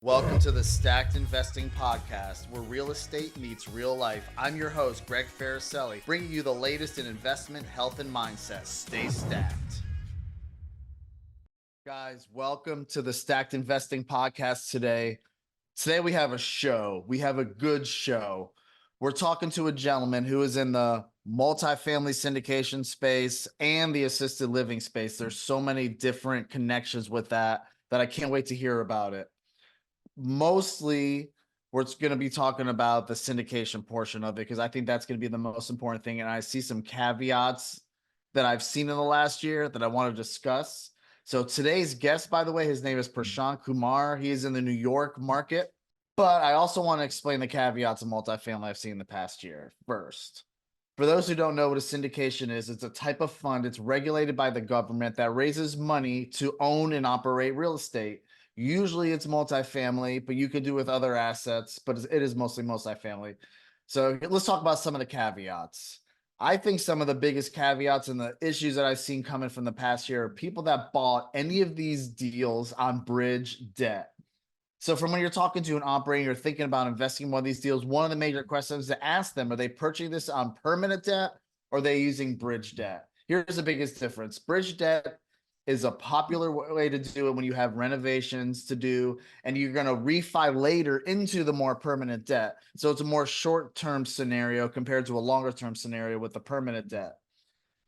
Welcome to the Stacked Investing Podcast, where real estate meets real life. I'm your host, Greg Farricielli, bringing you the latest in investment, health, and mindset. Stay stacked. Guys, welcome to the Stacked Investing Podcast today. Today we have a show. We have a good show. We're talking to a gentleman who is in the multifamily syndication space and the assisted living space. There's so many different connections with that I can't wait to hear about it. Mostly we're going to be talking about the syndication portion of it because I think that's going to be the most important thing. And I see some caveats that I've seen in the last year that I want to discuss. So today's guest, by the way, his name is Prashant Kumar. He is in the New York market, but I also want to explain the caveats of multifamily I've seen in the past year first. For those who don't know what a syndication is, it's a type of fund. It's regulated by the government that raises money to own and operate real estate. Usually it's multifamily, but you could do with other assets, but it is mostly multifamily. So let's talk about some of the caveats. I think some of the biggest caveats and the issues that I've seen coming from the past year are people that bought any of these deals on bridge debt. So from when you're talking to an operator, you're thinking about investing in one of these deals, one of the major questions to ask them, are they purchasing this on permanent debt or are they using bridge debt? Here's the biggest difference. Bridge debt is a popular way to do it when you have renovations to do and you're going to refi later into the more permanent debt. So it's a more short-term scenario compared to a longer-term scenario with the permanent debt.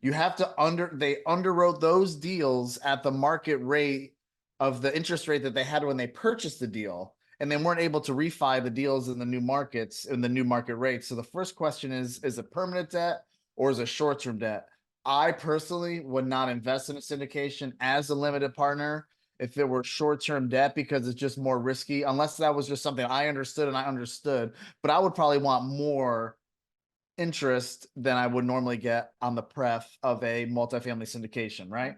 You have to they underwrote those deals at the market rate of the interest rate that they had when they purchased the deal, and they weren't able to refi the deals in the new markets in the new market rate. So the first question is it permanent debt or is it short-term debt? I personally would not invest in a syndication as a limited partner if it were short-term debt because it's just more risky, unless that was just something I understood. But I would probably want more interest than I would normally get on the pref of a multifamily syndication, right?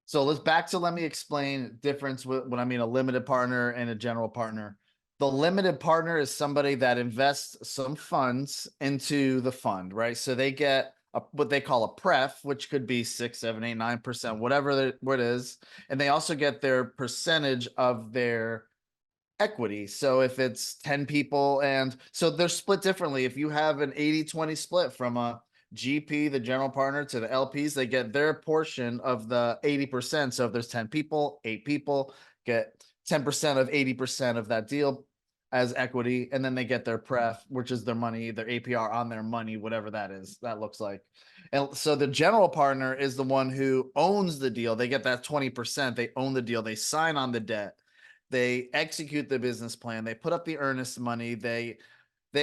So let me explain the difference with when I mean a limited partner and a general partner. The limited partner is somebody that invests some funds into the fund, right? So they get what they call a pref, which could be 6, 7, 8, 9%, whatever it is. And they also get their percentage of their equity. So if it's 10 people, and so they're split differently. If you have an 80-20 split from a GP, the general partner, to the LPs, they get their portion of the 80%. So if there's 10 people, 8 people get 10% of 80% of that deal as equity, and then they get their pref, which is their money, their APR on their money, whatever that looks like. And so the general partner is the one who owns the deal. They get that 20%. They own the deal. They sign on the debt. They execute the business plan. They put up the earnest money. They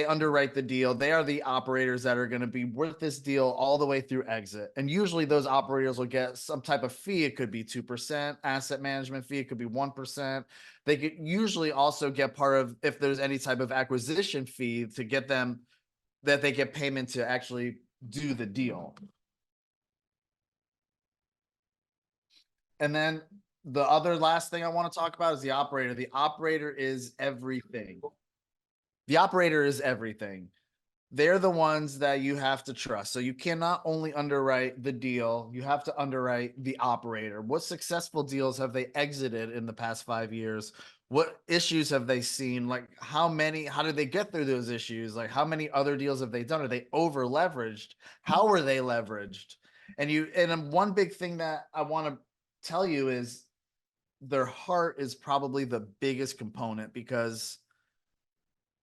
underwrite the deal. They are the operators that are going to be with this deal all the way through exit. And usually those operators will get some type of fee. It could be 2% asset management fee. It could be 1%. They could usually also get part of, if there's any type of acquisition fee, to get them that they get payment to actually do the deal. And then the other last thing I want to talk about is the operator. The operator is everything. The operator is everything. They're the ones that you have to trust. So you cannot only underwrite the deal, you have to underwrite the operator. What successful deals have they exited in the past 5 years? What issues have they seen? Like how did they get through those issues? Like how many other deals have they done? Are they over leveraged? How are they leveraged? And one big thing that I want to tell you is their heart is probably the biggest component, because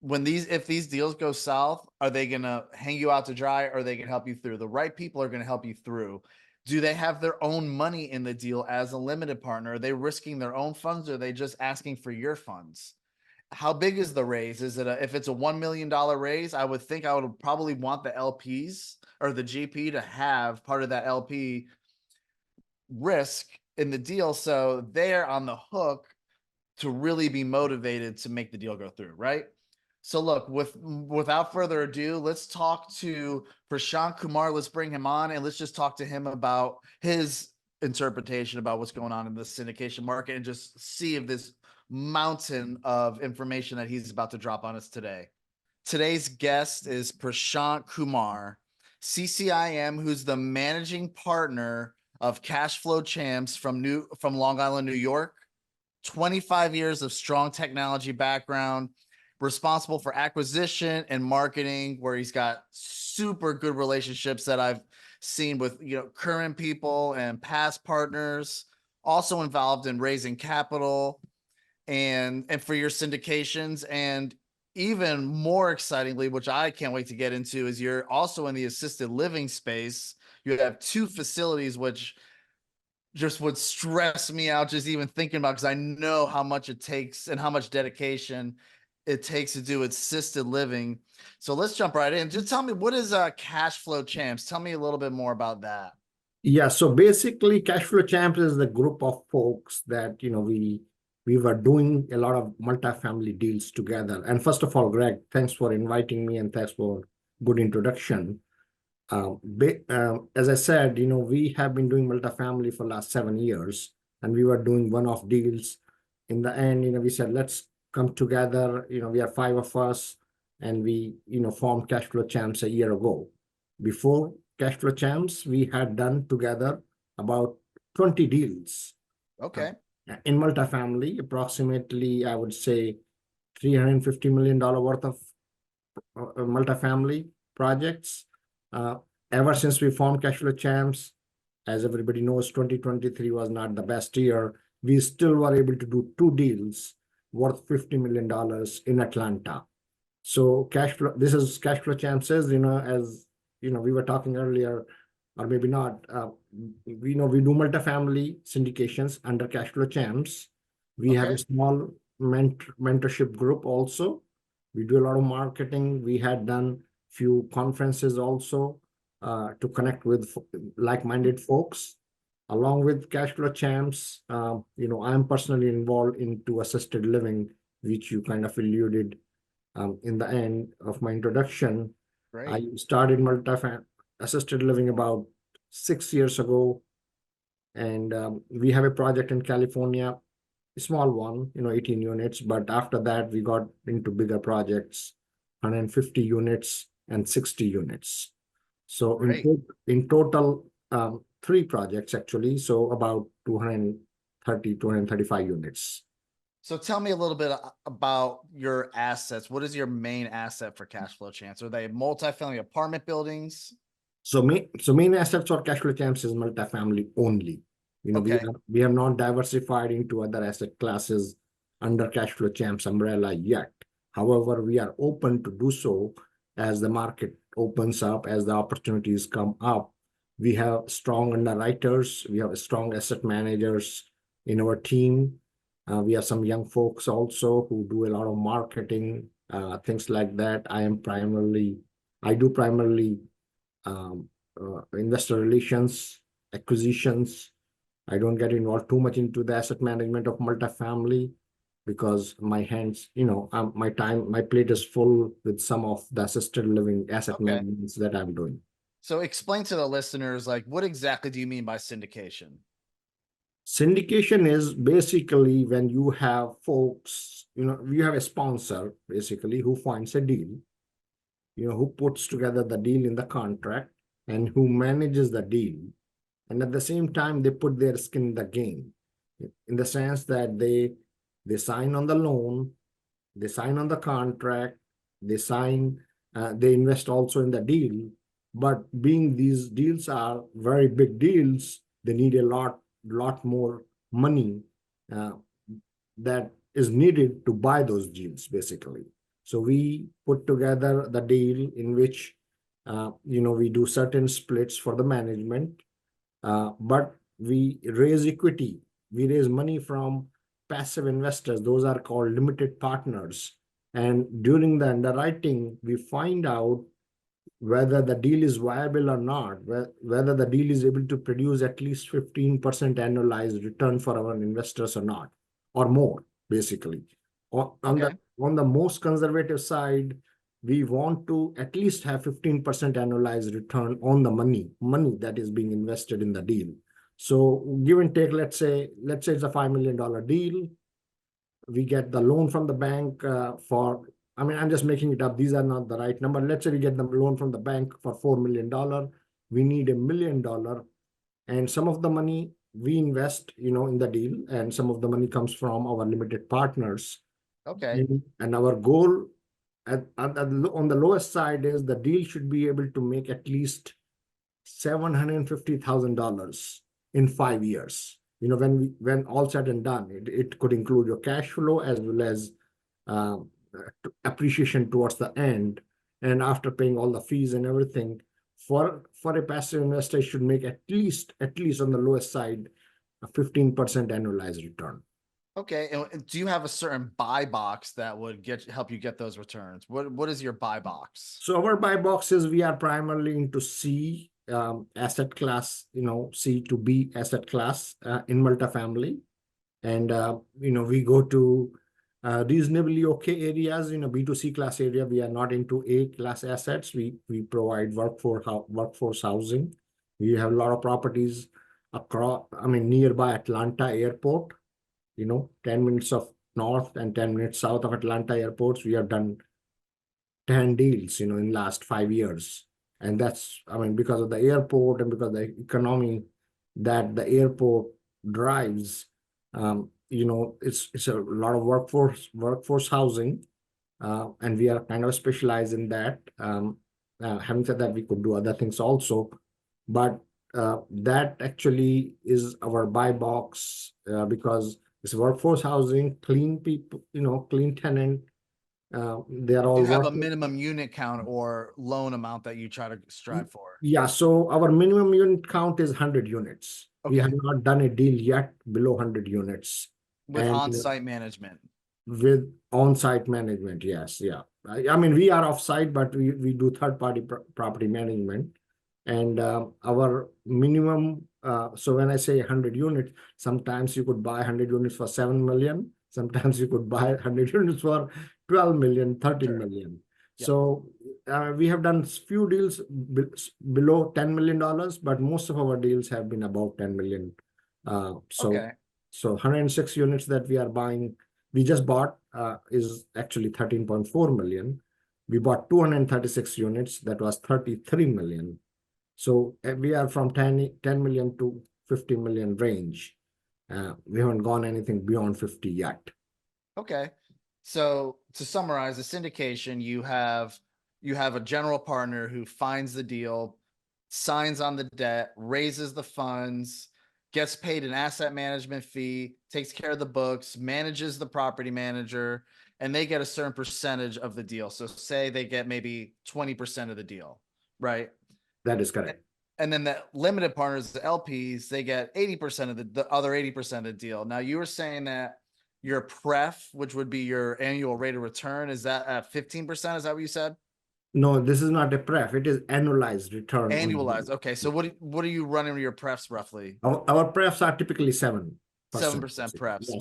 if these deals go south, are they going to hang you out to dry, or are they going to help you through? The right people are going to help you through. Do they have their own money in the deal as a limited partner? Are they risking their own funds, or are they just asking for your funds? How big is the raise? If it's a $1 million raise, I would probably want the LPs or the GP to have part of that LP risk in the deal, so they're on the hook to really be motivated to make the deal go through, right? So look, without further ado, let's talk to Prashant Kumar. Let's bring him on and let's just talk to him about his interpretation about what's going on in the syndication market and just see if this mountain of information that he's about to drop on us today. Today's guest is Prashant Kumar, CCIM, who's the managing partner of Cash Flow Champs from Long Island, New York. 25 years of strong technology background, responsible for acquisition and marketing, where he's got super good relationships that I've seen with, current people and past partners, also involved in raising capital and for your syndications. And even more excitingly, which I can't wait to get into, is you're also in the assisted living space. You have 2 facilities, which just would stress me out just even thinking about, because I know how much it takes and how much dedication it takes to do assisted living. So let's jump right in. Just tell me, what is Cash Flow Champs? Tell me a little bit more about that. Yeah, so basically, Cash Flow Champs is the group of folks that we were doing a lot of multifamily deals together. And first of all, Greg, thanks for inviting me and thanks for good introduction. As I said, we have been doing multifamily for the last 7 years, and we were doing one-off deals. In the end, we said, let's come together. We are 5 of us, and we, formed Cash Flow Champs a year ago. Before Cash Flow Champs, we had done together about 20 deals. Okay. In multifamily, approximately, I would say, $350 million worth of multifamily projects. Ever since we formed Cash Flow Champs, as everybody knows, 2023 was not the best year. We still were able to do 2 deals worth $50 million in Atlanta. So this is Cash Flow Champs says, as we were talking earlier, or maybe not, we do multifamily syndications under Cash Flow Champs. We have a small mentorship group also. We do a lot of marketing. We had done few conferences also to connect with like-minded folks. Along with Cash Flow Champs, I'm personally involved into assisted living, which you kind of alluded in the end of my introduction. Great. I started assisted living about 6 years ago, and we have a project in California, a small one, 18 units. But after that, we got into bigger projects, 150 units and 60 units. So in total, 3 projects actually. So about 230, 235 units. So tell me a little bit about your assets. What is your main asset for Cash Flow Champs? Are they multifamily apartment buildings? So main assets for Cash Flow Champs is multifamily only. We have not diversified into other asset classes under Cash Flow Champs umbrella yet. However, we are open to do so as the market opens up, as the opportunities come up. We have strong underwriters. We have strong asset managers in our team. We have some young folks also who do a lot of marketing, things like that. I do primarily investor relations, acquisitions. I don't get involved too much into the asset management of multifamily because my hands, my plate is full with some of the assisted living asset managements that I'm doing. So explain to the listeners, what exactly do you mean by syndication? Syndication is basically when you have folks, you have a sponsor basically who finds a deal, who puts together the deal in the contract and who manages the deal. And at the same time, they put their skin in the game in the sense that they sign on the loan, they sign on the contract, they invest also in the deal. But being these deals are very big deals, they need a lot more money that is needed to buy those deals, basically. So we put together the deal in which, we do certain splits for the management, but we raise equity. We raise money from passive investors. Those are called limited partners. And during the underwriting, we find out whether the deal is viable or not, whether the deal is able to produce at least 15% annualized return for our investors or not, or more, basically. On the most conservative side, we want to at least have 15% annualized return on the money that is being invested in the deal. So give and take, let's say it's a $5 million deal. We get the loan from the bank I'm just making it up. These are not the right number. Let's say we get the loan from the bank for $4 million. We need $1 million. And some of the money we invest, in the deal, and some of the money comes from our limited partners. Okay. And our goal on the lowest side is the deal should be able to make at least $750,000 in 5 years. When all said and done, it could include your cash flow as well as appreciation towards the end. And after paying all the fees and everything, for a passive investor, it should make at least on the lowest side a 15% annualized return. Okay. And do you have a certain buy box that would help you get those returns? What is your buy box? So our buy boxes, we are primarily into C asset class, C to B asset class in multifamily. And, we go to reasonably okay areas, B2C class area. We are not into A class assets. We provide workforce housing. We have a lot of properties nearby Atlanta airport, 10 minutes of north and 10 minutes south of Atlanta airports. We have done 10 deals, in last 5 years. And that's, because of the airport and because of the economy that the airport drives, it's a lot of workforce housing, and we are kind of specialized in that. Having said that, we could do other things also, but that actually is our buy box, because it's workforce housing, clean people, clean tenant. They are all You have a working. minimum unit count or loan amount that you try to strive for. Yeah, so our minimum unit count is 100 units. We Okay. have not done a deal yet below 100 units. With And on-site management. with on-site management, yes, yeah. We are off-site, but we do third-party property management. And our minimum, so when I say 100 units, sometimes you could buy 100 units for 7 million. Sometimes you could buy 100 units for 12 million, 13 Sure. million. Yep. So we have done few deals below $10 million, but most of our deals have been above 10 million. Okay. So 106 units that we are buying, we just bought is actually 13.4 million. We bought 236 units, that was 33 million. So we are from 10 million to 50 million range. We haven't gone anything beyond 50 yet. Okay. So to summarize the syndication, you have a general partner who finds the deal, signs on the debt, raises the funds, gets paid an asset management fee, takes care of the books, manages the property manager, and they get a certain percentage of the deal. So say they get maybe 20% of the deal, right? That is correct. And then the limited partners, the LPs, they get 80% of the other 80% of the deal. Now you were saying that your pref, which would be your annual rate of return, is that at 15%? Is that what you said? No, this is not a pref. It is annualized return. Annualized. Okay. So what are you running your prefs roughly? Our prefs are typically 7%. 7% prefs.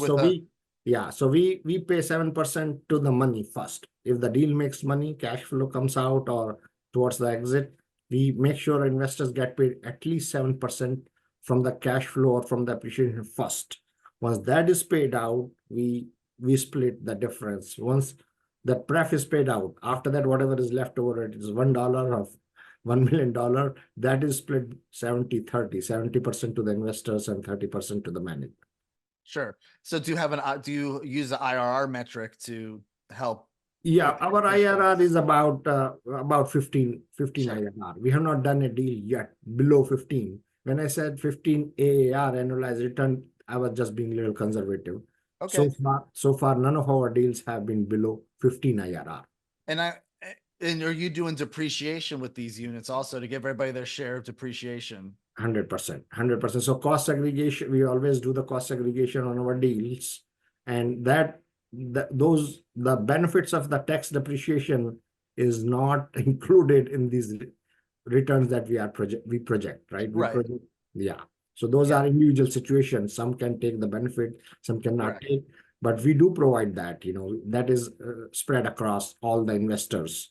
Yeah, so we pay 7% to the money first. If the deal makes money, cash flow comes out or towards the exit, we make sure investors get paid at least 7% from the cash flow or from the appreciation first. Once that is paid out, we split the difference. Once the pref is paid out, after that, whatever is left over, it is $1 of $1 million, that is split 70-30, 70% to the investors and 30% to the manager. Sure. So do you use the IRR metric to help? Yeah, our IRR is about 15 sure. IRR. We have not done a deal yet below 15. When I said 15 AAR, annualized return, I was just being a little conservative. Okay. So far, none of our deals have been below 15 IRR. And are you doing depreciation with these units also to give everybody their share of depreciation? 100%. So cost segregation, we always do the cost segregation on our deals, and the benefits of the tax depreciation is not included in these returns that we project, right? Right. Yeah. So those are individual situations. Some can take the benefit, some cannot take, but we do provide that, that is spread across all the investors,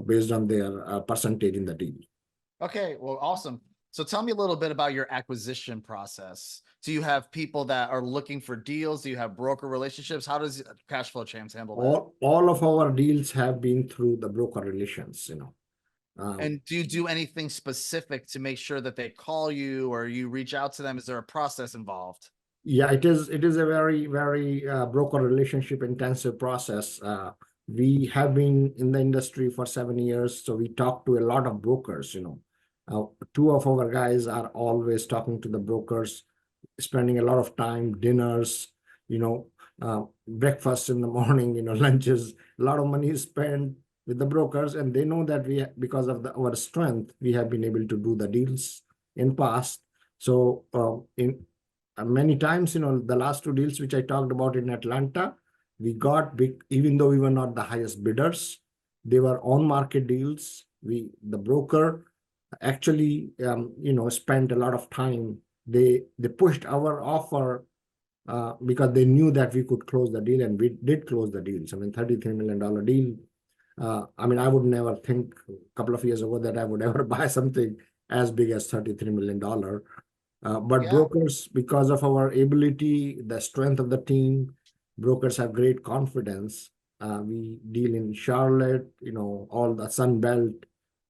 based on their percentage in the deal. Okay, well, awesome. So tell me a little bit about your acquisition process. Do you have people that are looking for deals? Do you have broker relationships? How does Cash Flow Champs handle that? All of our deals have been through the broker relations, And do you do anything specific to make sure that they call you or you reach out to them? Is there a process involved? Yeah, it is a very broker relationship intensive process. We have been in the industry for 7 years, so we talk to a lot of brokers. Two of our guys are always talking to the brokers, spending a lot of time, dinners, you know, breakfast in the morning, lunches. A lot of money is spent with the brokers, and they know that because of our strength, we have been able to do the deals in past. So in many times, the last two deals which I talked about in Atlanta, we got big, even though we were not the highest bidders. They were on market deals. The broker actually, spent a lot of time. They pushed our offer because they knew that we could close the deal, and we did close the deals. I mean, $33 million deal. I mean, I would never think a couple of years ago that I would ever buy something as big as $33 million. But Yeah. brokers, because of our ability, the strength of the team, brokers have great confidence. We deal in Charlotte, all the Sun Belt.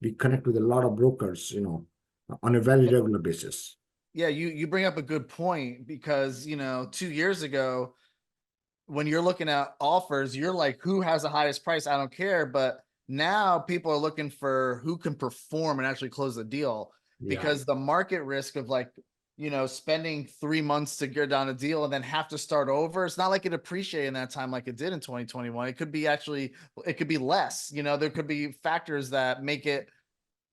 We connect with a lot of brokers, on a very regular basis. Yeah, you bring up a good point because 2 years ago, when you're looking at offers, you're like, who has the highest price? I don't care. But now people are looking for who can perform and actually close the deal, Yeah, because the market risk of spending 3 months to get down a deal and then have to start over. It's not like it appreciated in that time like it did in 2021. It could be less. There could be factors that make it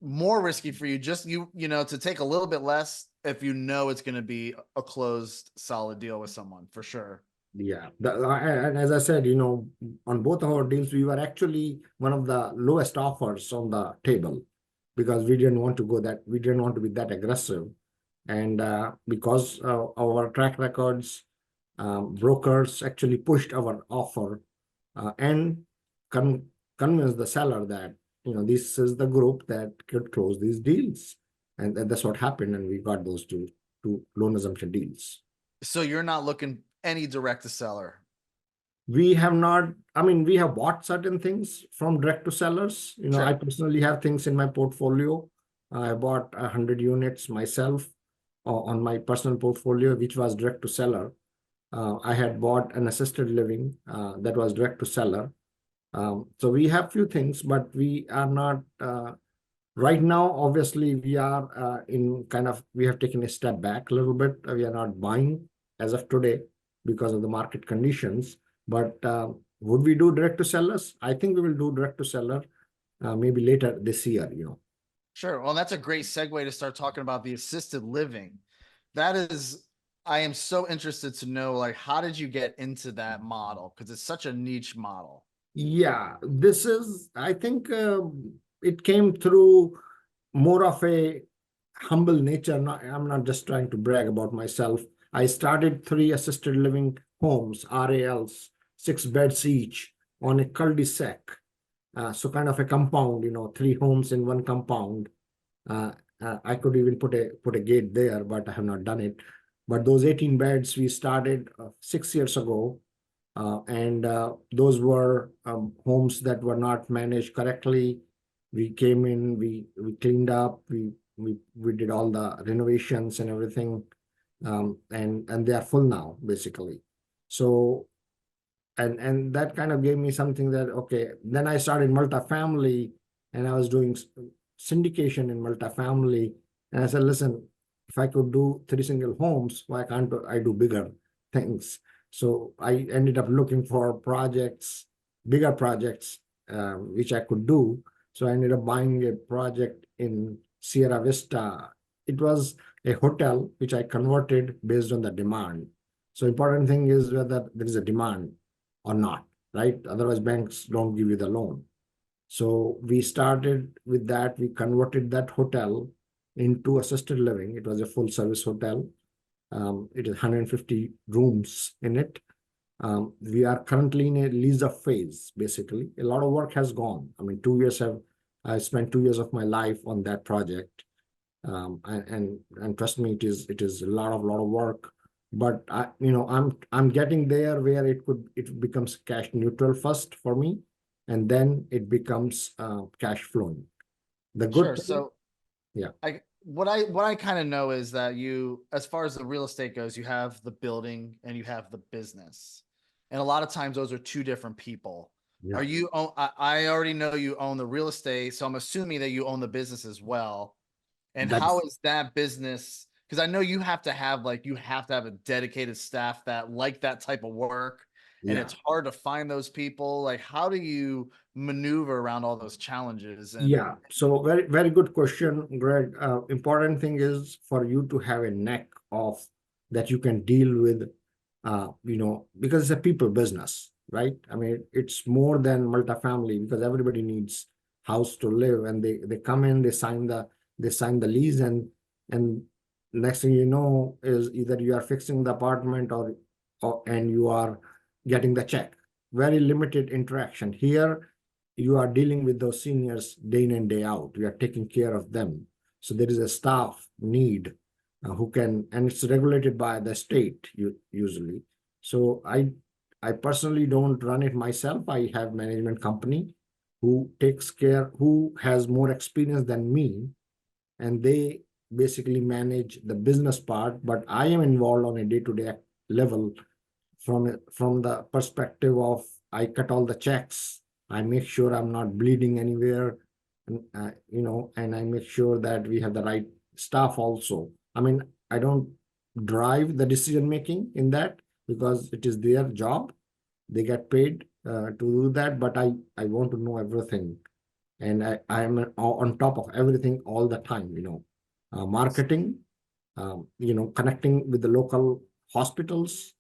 more risky for you, just to take a little bit less if it's going to be a closed solid deal with someone, for sure. yeah. And as I said, on both of our deals, we were actually one of the lowest offers on the table because we didn't want to be that aggressive. And because our track records, brokers actually pushed our offer and convinced the seller that this is the group that could close these deals, and that's what happened. And we got those two loan assumption deals. So you're not looking any direct to seller. We have not. I mean, we have bought certain things from direct to sellers. Sure. I personally have things in my portfolio. I bought 100 units myself on my personal portfolio, which was direct to seller. I had bought an assisted living that was direct to seller. So we have few things, but we are not right now. Obviously, we are we have taken a step back a little bit. We are not buying as of today because of the market conditions. But would we do direct to sellers? I think we will do direct to seller maybe later this year. Sure. Well, that's a great segue to start talking about the assisted living. I am so interested to know, how did you get into that model? Because it's such a niche model. Yeah, I think it came through more of a humble nature. I'm not just trying to brag about myself. I started 3 assisted living homes, RALs, 6 beds each on a cul-de-sac. So kind of a compound, 3 homes in one compound. I could even put a gate there, but I have not done it. But those 18 beds we started 6 years ago. And those were homes that were not managed correctly. We came in, we cleaned up, we did all the renovations and everything, and they are full now, basically. So and that kind of gave me something that, okay, then I started multifamily, and I was doing syndication in multifamily, and I said, listen, if I could do 3 single homes, why can't I do bigger things? So I ended up looking for bigger projects, which I could do. So I ended up buying a project in Sierra Vista. It was a hotel which I converted based on the demand. So important thing is whether there is a demand or not, right? Otherwise, banks don't give you the loan. So we started with that. We converted that hotel into assisted living. It was a full service hotel. It is 150 rooms in it. We are currently in a lease-up phase, basically. A lot of work has gone. I mean, I spent 2 years of my life on that project. And trust me, it is a lot of work. But I'm getting there where it becomes cash neutral first for me, and then it becomes cash flowing. The Sure. good thing, So yeah, what I kind of know is that you, as far as the real estate goes, you have the building and you have the business. And a lot of times those are two different people. yeah, Are you own I already know you own the real estate, so I'm assuming that you own the business as well. And how that's is that business? Because I know you have to have a dedicated staff that like that type of work, and yeah. it's hard to find those people. Like, how do you maneuver around all those challenges? And Yeah, so very, very good question, Greg. Important thing is for you to have a neck of that you can deal with, because it's a people business, right? I mean, it's more than multifamily because everybody needs house to live, and they come in, they sign the lease, and next thing you know is either you are fixing the apartment or and you are getting the check. Very limited interaction here. You are dealing with those seniors day in and day out. You are taking care of them. So there is a staff need who can, and it's regulated by the state usually. So I personally don't run it myself. I have management company who takes care, who has more experience than me, and they basically manage the business part. But I am involved on a day-to-day level from the perspective of I cut all the checks. I make sure I'm not bleeding anywhere, and I make sure that we have the right staff also. I mean, I don't drive the decision making in that because it is their job. They get paid to do that, but I want to know everything, and I am on top of everything all the time. Marketing, connecting with the local hospitals,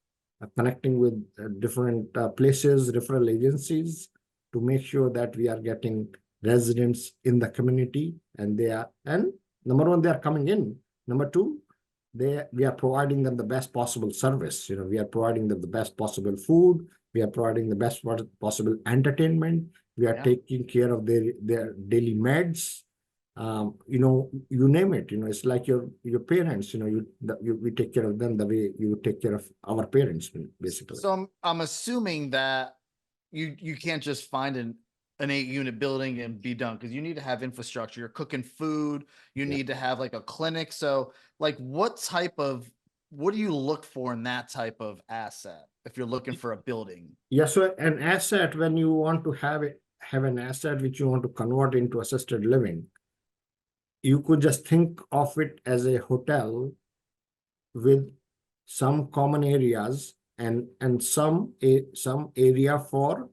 connecting with different places, referral agencies to make sure that we are getting residents in the community, and number one, they are coming in. Number two, we are providing them the best possible service. We are providing them the best possible food. We are providing the best possible entertainment. We are yeah. taking care of their daily meds. You name it. It's like your parents. We take care of them the way you take care of our parents, basically. So I'm assuming that you can't just find an 8-unit building and be done, because you need to have infrastructure. You're cooking food, you Yeah. need to have like a clinic. So like what do you look for in that type of asset if you're looking for a building? Yeah. So an asset, when you want to have an asset which you want to convert into assisted living, you could just think of it as a hotel with some common areas and some area for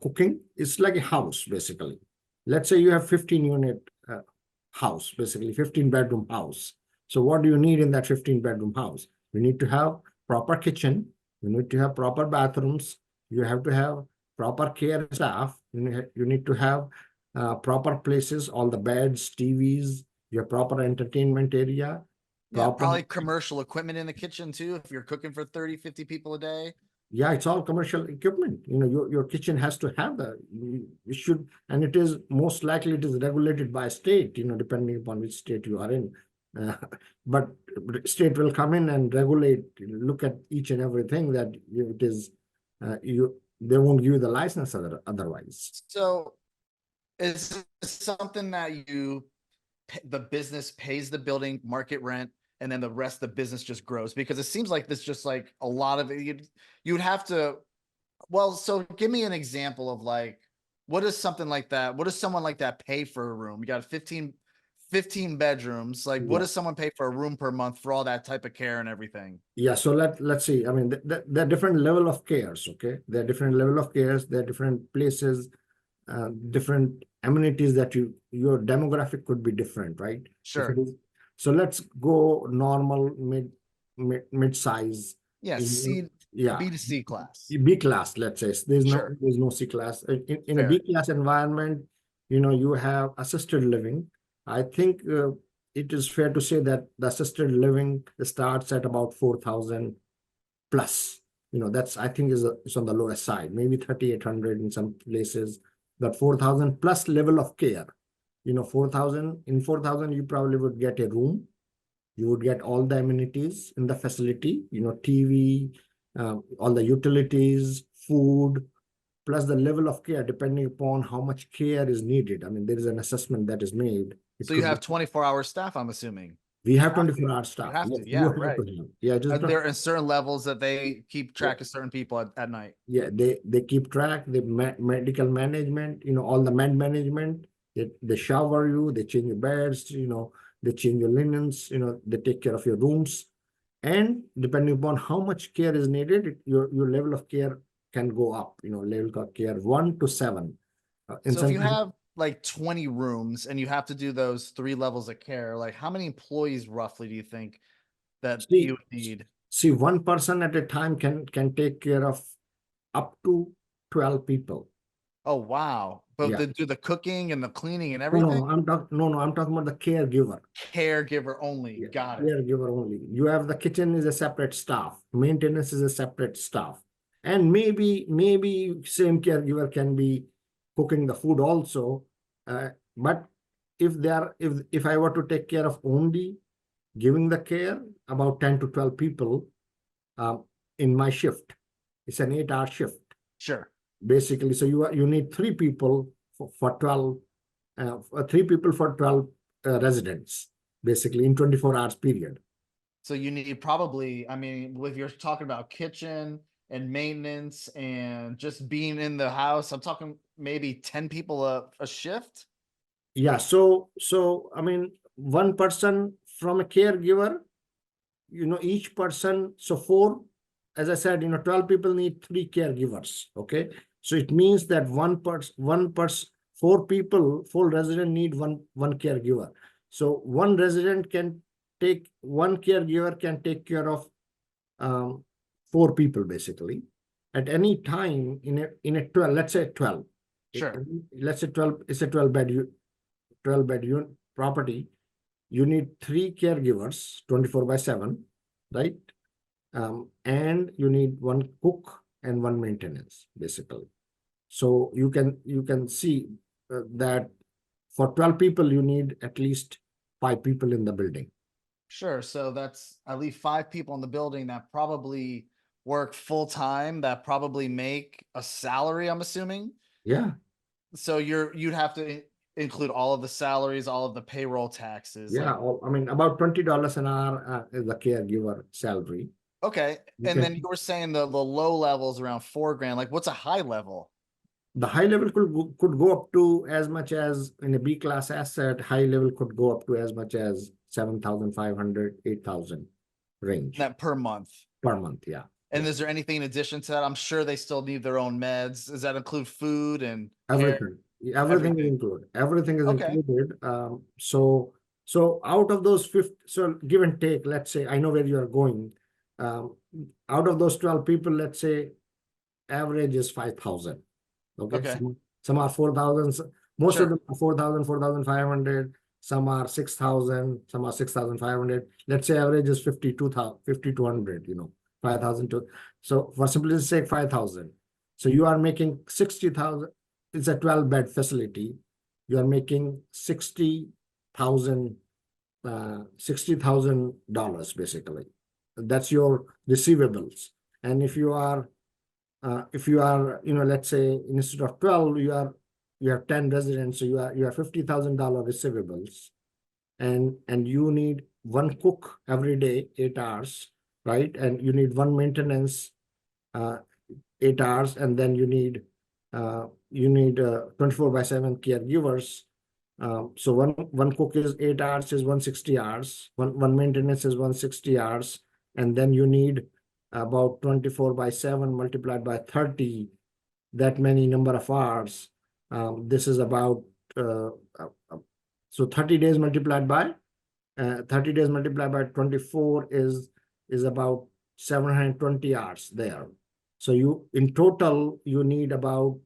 cooking. It's like a house, basically. Let's say you have 15-unit house, basically 15-bedroom house. So what do you need in that 15-bedroom house? You need to have proper kitchen. You need to have proper bathrooms. You have to have proper care staff. You need to have proper places, all the beds, TVs, your proper entertainment area, Yeah, proper. probably commercial equipment in the kitchen too, if you're cooking for 30, 50 people a day. Yeah, it's all commercial equipment. Your kitchen has to have that. You should, and it is most likely it is regulated by state, depending upon which state you are in. Uh, but state will come in and regulate, look at each and everything that it is, they won't give you the license otherwise. So is this something that the business pays the building market rent, and then the rest of the business just grows? Because it seems like this just like a lot of it, you'd have to, well, so give me an example of like, what is something like that? What does someone like that pay for a room? You got 15 bedrooms. Like, what Yeah. does someone pay for a room per month for all that type of care and everything? Yeah, so let's see. I mean, there are different level of cares, okay? There are different level of cares, there are different places, different amenities that your demographic could be different, right? If it Sure. is, so let's go normal mid size. Yeah. Yeah, B to C class. B class, let's say. There's no Sure. there's no C class. In a B Fair. class environment, you have assisted living. I think it is fair to say that the assisted living starts at about 4,000 plus. That's, I think, is on the lower side, maybe 3,800 in some places, but 4,000 plus level of care. 4,000, you probably would get a room. You would get all the amenities in the facility, TV, all the utilities, food, plus the level of care, depending upon how much care is needed. I mean, there is an assessment that is made. It So you could have be, 24-hour staff, I'm assuming. we have have to. 24-hour You staff. have Yes, to, you yeah, have to right. have. Yeah, just And there are certain levels that they keep track of certain people at night. yeah, they keep track, the medical management, all the med management, they shower you, they change your beds, they change your linens, they take care of your rooms. And depending upon how much care is needed, your level of care can go up, level of care 1 to 7. In So if some you have like 20 rooms and you have to do those 3 levels of care, like how many employees roughly do you think that you would need? see, one person at a time can take care of up to 12 people. Oh, wow. But Yeah. they do the cooking and the cleaning and No, everything? I'm talking about the caregiver. Caregiver only. Yeah, Got it. caregiver only. You have the kitchen is a separate staff. Maintenance is a separate staff. And maybe same caregiver can be cooking the food also. But if I were to take care of only giving the care about 10 to 12 people in my shift, it's an 8-hour shift Sure. basically. So you need 3 people for 12 3 people for 12 residents basically in 24 hours period. So you need probably, I mean, if you're talking about kitchen and maintenance and just being in the house, I'm talking maybe 10 people a shift. Yeah, so I mean, one person from a caregiver, each person, so 4, as I said, 12 people need 3 caregivers. Okay, so it means that 4 people, 4 resident need one caregiver. So one caregiver can take care of 4 people basically at any time in a 12, let's say 12. Sure. Let's say 12, it's a 12 bed unit property. You need 3 caregivers 24/7, right? And you need 1 cook and 1 maintenance basically. So you can see that for 12 people you need at least 5 people in the building. Sure. So that's at least 5 people in the building that probably work full time, that probably make a salary, I'm assuming. Yeah. So you'd have to include all of the salaries, all of the payroll taxes. Yeah, I mean, about $20 an hour is the caregiver salary. Okay. And then you were saying the low levels around $4,000. Like what's a high level? The high level could go up to as much as in a B class asset. High level could go up to as much as 7,500, 8,000 range That per month. per month. Yeah. And is there anything in addition to that? I'm sure they still need their own meds. Does that include food and Everything. Everything is included. Everything is Okay. included. So out of those 50, so give and take, let's say, I know where you are going. Out of those 12 people, let's say average is 5,000. Okay. Okay. Some are 4,000. Most Sure. of them are 4,000, 4,500. Some are 6,000. Some are 6,500. Let's say average is 5,200. 5,000 to. So for simplicity's sake, 5,000. So you are making 60,000. It's a 12-bed facility. You are making $60,000 basically. That's your receivables. And if you are, let's say instead of 12, you have 10 residents, so you have $50,000 receivables, and you need 1 cook every day, 8 hours, right? And you need 1 maintenance, 8 hours, and then you need 24/7 caregivers. So one cook is 8 hours is 160 hours. One maintenance is 160 hours, and then you need about 24/7 multiplied by 30, that many number of hours. This is about so 30 days multiplied by 24 is about 720 hours there. So in total you need about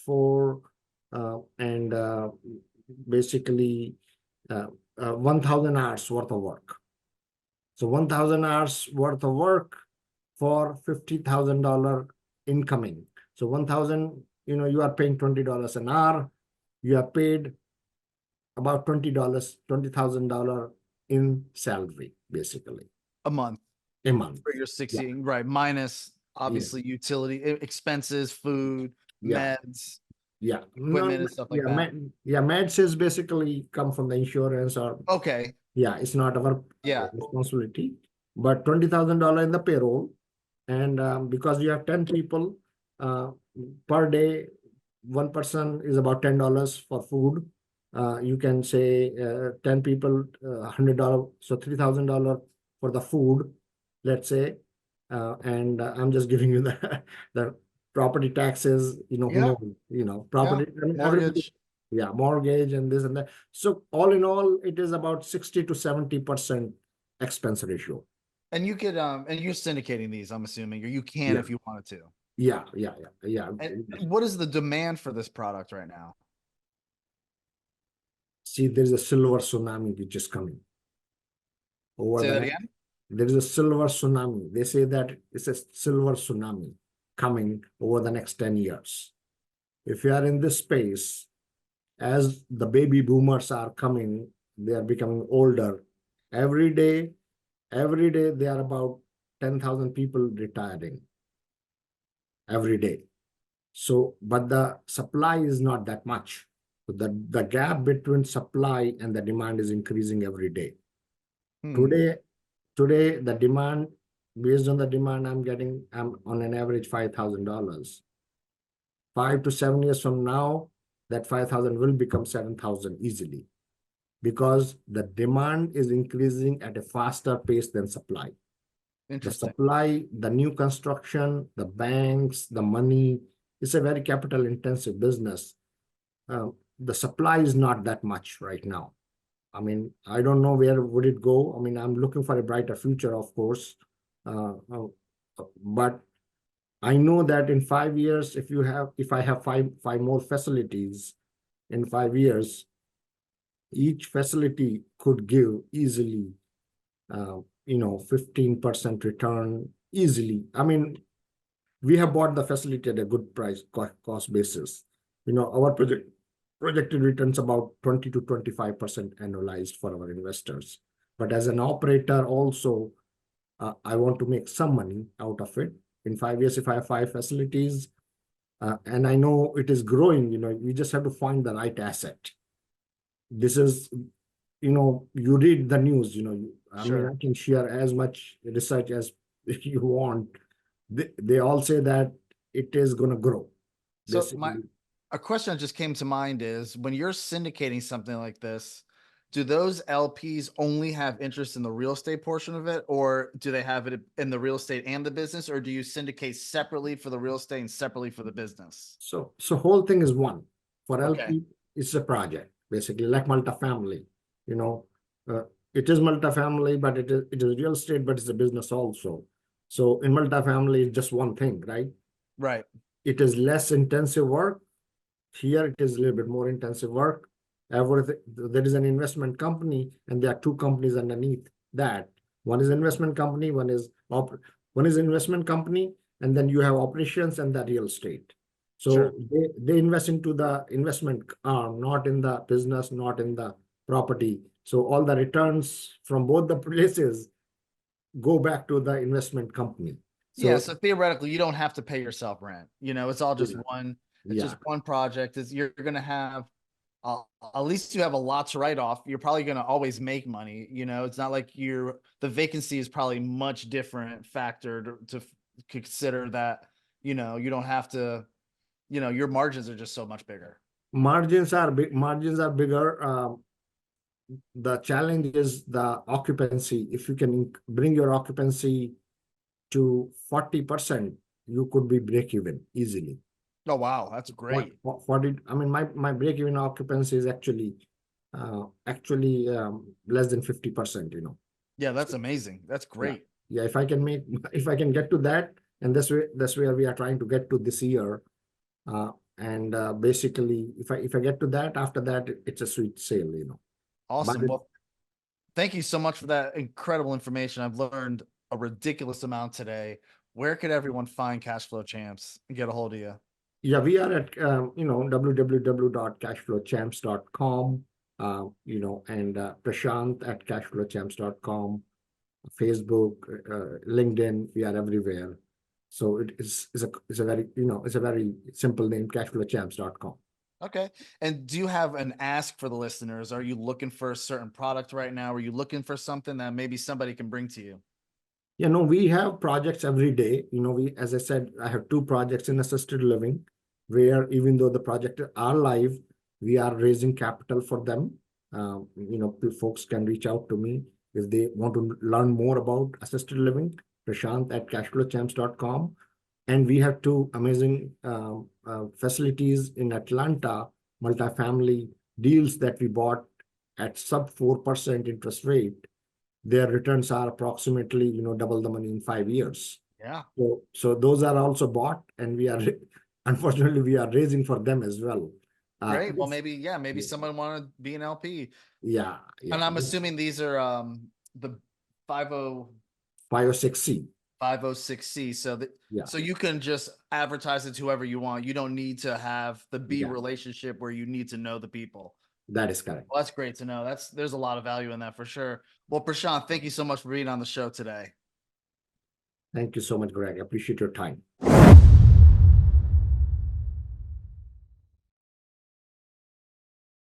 4 and basically 1,000 hours worth of work. So 1,000 hours worth of work for $50,000 incoming. So 1,000, you are paying $20 an hour. You are paid about $20,000 in salary, basically. A month. A month. For your 60, right? Minus obviously utility expenses, food. Yeah. meds, Yeah. equipment, and stuff like that? Meds is basically come from the insurance or Okay. yeah, it's not our Yeah. responsibility. But $20,000 in the payroll, and because you have 10 people uh, per day, one person is about $10 for food. You can say 10 people, $100, so $3,000 for the food, let's say. And I'm just giving you the the property taxes, who Yeah. knows, Yeah. property, I mean, everybody, Mortgage. yeah, mortgage and this and that. So all in all, it is about 60 to 70% expense ratio. And you could and you're syndicating these, I'm assuming, or you can Yeah, if you wanted to. yeah. And what is the demand for this product right now? See, there's a silver tsunami which is coming over Say the that next. again. There is a silver tsunami. They say that it's a silver tsunami coming over the next 10 years. If you are in this space, as the baby boomers are coming, they are becoming older. Every day, there are about 10,000 people retiring every day. So, but the supply is not that much. So the gap between supply and the demand is increasing every day. Hmm. Today the demand, based on the demand I'm on an average $5,000. 5 to 7 years from now, that 5,000 will become 7,000 easily, because the demand is increasing at a faster pace than supply. The Interesting. supply, the new construction, the banks, the money, it's a very capital intensive business. The supply is not that much right now. I mean, I don't know where would it go. I mean, I'm looking for a brighter future, of course. But I know that in 5 years, if I have five more facilities in 5 years, each facility could give easily, 15% return easily. I mean, we have bought the facility at a good price cost basis. Our projected returns about 20 to 25% annualized for our investors. But as an operator also, I want to make some money out of it. In 5 years, if I have 5 facilities, and I know it is growing, you just have to find the right asset. This is, you read the news, I mean, I Sure. can share as much research as you want. They all say that it is going to grow, So my basically. a question that just came to mind is when you're syndicating something like this, do those LPs only have interest in the real estate portion of it, or do they have it in the real estate and the business, or do you syndicate separately for the real estate and separately for the business? So whole thing is one. For Okay. LP, it's a project, basically, like multifamily. You know, uh, it is multifamily, but it is real estate, but it's a business also. So in multifamily, it's just one thing, right? Right. It is less intensive work. Here, it is a little bit more intensive work. Everything, there is an investment company, and there are two companies underneath that. One is investment company, one is investment company, and then you have operations and the real estate. Sure. So they invest into the investment arm, not in the business, not in the property. So all the returns from both the places go back to the investment company. Yeah. So So theoretically, you don't have to pay yourself rent. It's all just yeah, one. It's yeah. just one project. You're gonna have at least you have a lot to write off. You're probably going to always make money. It's not like the vacancy is probably much different factor to consider that, you don't have to, your margins are just so much bigger. Margins are big. Margins are bigger. The challenge is the occupancy. If you can bring your occupancy to 40%, you could be break even easily. Oh, wow. That's great. 40, I mean, my break even occupancy is actually less than 50%, Yeah. That's amazing. That's Yeah. great. Yeah. If I can get to that, and that's where we are trying to get to this year. And basically, if I get to that, after that, it's a sweet sale. But Awesome. Well, thank you so much for that incredible information. I've learned a ridiculous amount today. Where could everyone find Cash Flow Champs and get a hold of you? yeah, we are at www.cashflowchamps.com, and Prashant at cashflowchamps.com, Facebook, LinkedIn, we are everywhere. So it is a very, it's a very simple name, cashflowchamps.com. Okay. And do you have an ask for the listeners? Are you looking for a certain product right now? Are you looking for something that maybe somebody can bring to you? We have projects every day. As I said, I have 2 projects in assisted living where even though the projects are live, we are raising capital for them. Folks can reach out to me if they want to learn more about assisted living, Prashant at cashflowchamps.com. And we have 2 amazing facilities in Atlanta, multifamily deals that we bought at sub 4% interest rate. Their returns are approximately, double the money in 5 years. Yeah. So those are also bought, and unfortunately, we are raising for them as well. Great. Well, maybe someone want to be an LP. Yeah. And I'm assuming these are the 506C. 506C. So you can just advertise it to whoever you want. You don't need to have the B relationship where you need to know the people. That is correct. Well, that's great to know. There's a lot of value in that for sure. Well, Prashant, thank you so much for being on the show today. Thank you so much, Greg. I appreciate your time.